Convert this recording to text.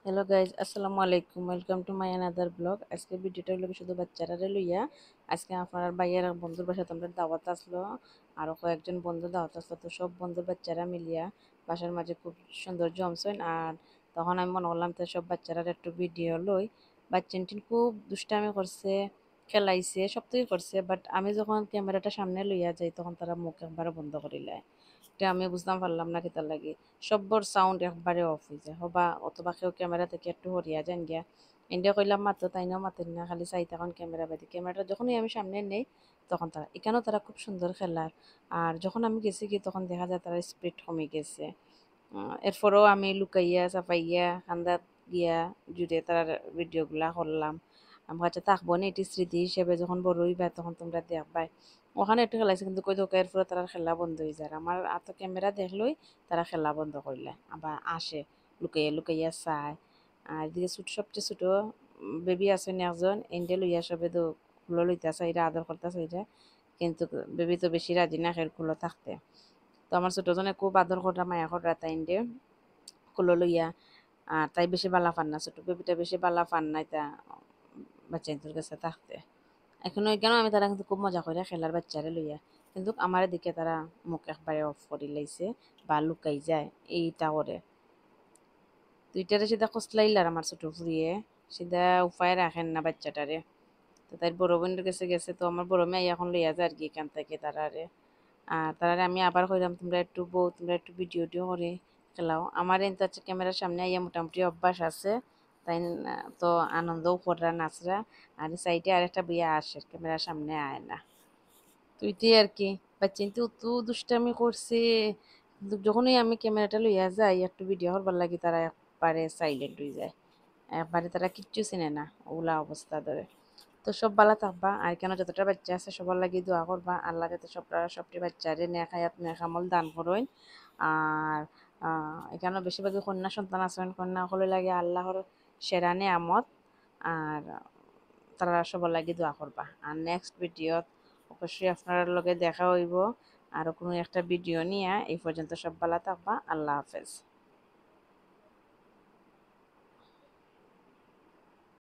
Hello guys, আসসালামু আলাইকুম। Welcome to my another blog. আজকে ভিডিওটা হলো শুধু বাচ্চারা লইয়া। আজকে আপনার বাইয়ের বন্ধুর বাসায় তোমরা দাওয়াত আসলো, আরও কয়েকজন বন্ধু দাওয়াত আসলো। তো সব বন্ধুর বাচ্চারা মিলিয়া বাসার মাঝে খুব সুন্দর জমছেন। আর তখন আমি মনে করলাম তো সব বাচ্চারা একটু ভিডিও লই। বাচ্চাটি খুব দুষ্টামি করছে, খেলাইছে, সব থেকে করছে। বাট আমি যখন ক্যামেরাটা সামনে লইয়া যাই তখন তারা মুখ একবারে বন্ধ করিলায়। এটা আমি বুঝতাম পারলাম না কিতার লাগে সব্বর সাউন্ড একবারে অফ হয়ে যায় হবা, অথবা কেউ ক্যামেরা থেকে একটু হরিয়া যান গিয়া। ইন্ডিয়া কইলাম মাত্র তাই নাও মাতেন না, খালি চাই তখন ক্যামেরা বাদি। ক্যামেরাটা যখনই আমি সামনে নেই তখন তারা এখানেও তারা খুব সুন্দর খেলার। আর যখন আমি গেছি কি তখন দেখা যায় তারা স্পিড কমে গেছে। এরপরেও আমি লুকাইয়া চাপাইয়া খান্দাত গিয়া জুড়ে তার ভিডিওগুলা করলাম। আমার কাছে থাকবো না, এটি স্মৃতি হিসেবে যখন বড় হইবা তখন তোমরা দেখবাই। ওখানে একটু খেলাইছে কিন্তু কই দোকানের পরে তারা খেলা বন্ধ হয়ে যায়। আমার এত ক্যামেরা দেখলই তারা খেলা বন্ধ করলে আবার আসে লুকাইয়া লুকাইয়া চায়। আর এদিকে সবচেয়ে ছোট বেবি আছে না একজন, এন্ডে লইয়া সবে তো খুলো লইতেছে, এটা আদর করতেছে এটা। কিন্তু বেবি তো বেশি রাজি না খের খুলো থাকতে। তো আমার ছোটজনে খুব আদর করা মায়া করা তাই এন্ডে খুলো লইয়া। আর তাই বেশি বালা ফান না, ছোট বেবিটা বেশি বালা ফান নাই তা বাচ্চাদের কাছে থাকতে। এখনো কেন আমি তারা কিন্তু খুব মজা করে খেলার বাচ্চারে লইয়া। কিন্তু আমার দিকে তারা মুখ একবারে অফ করে লাইছে বা লুকাই যায়, এইটা করে। দুইটারে সিধা কসলাইলার আমার ছোট ফুরিয়ে, সিধা উপায় রাখেন না বাচ্চাটারে। তো তাই বড় বোনের কাছে গেছে, তো আমার বড় মেয়ে এখন লইয়া যায় আর কি এখান থেকে তারারে। আর তারারে আমি আবার কইলাম তোমরা একটু বউ, তোমরা একটু ভিডিও টিও করে খেলাও। আমার এনতে হচ্ছে ক্যামেরার সামনে আইয়া মোটামুটি অভ্যাস আছে। তাই তো আনন্দও করা নাচরা। আর সাইডে আরেকটা বিয়া আসে, ক্যামেরার সামনে আয় না। তো এটাই আর কি। বাচ্চা তো দুষ্টামি করছে। কিন্তু যখনই আমি ক্যামেরাটা লইয়া যাই একটু ভিডিও করবার লাগি তারা একবারে সাইলেন্ট হয়ে যায়। একবারে তারা কিচ্ছু চিনে না, ওগুলা অবস্থা ধরে। তো সব ভালো থাকবা। আর কেন যতটা বাচ্চা আছে সবার লাগি দোয়া করবা, আল্লাহ যাতে সবটি বাচ্চারে নেক হায়াত নেক আমল দান করেন। আর এখানে বেশিরভাগই কন্যা সন্তান আছেন, কন্যা হলে লাগে আল্লাহর সেরা নেয়ামত। আর তারা সবার লাগি দোয়া করবা। আর নেক্সট ভিডিও অবশ্যই আপনার লগে দেখা হইব, আর কোনো একটা ভিডিও নিয়ে। এই পর্যন্ত সব ভালো থাকবা। আল্লাহ হাফেজ।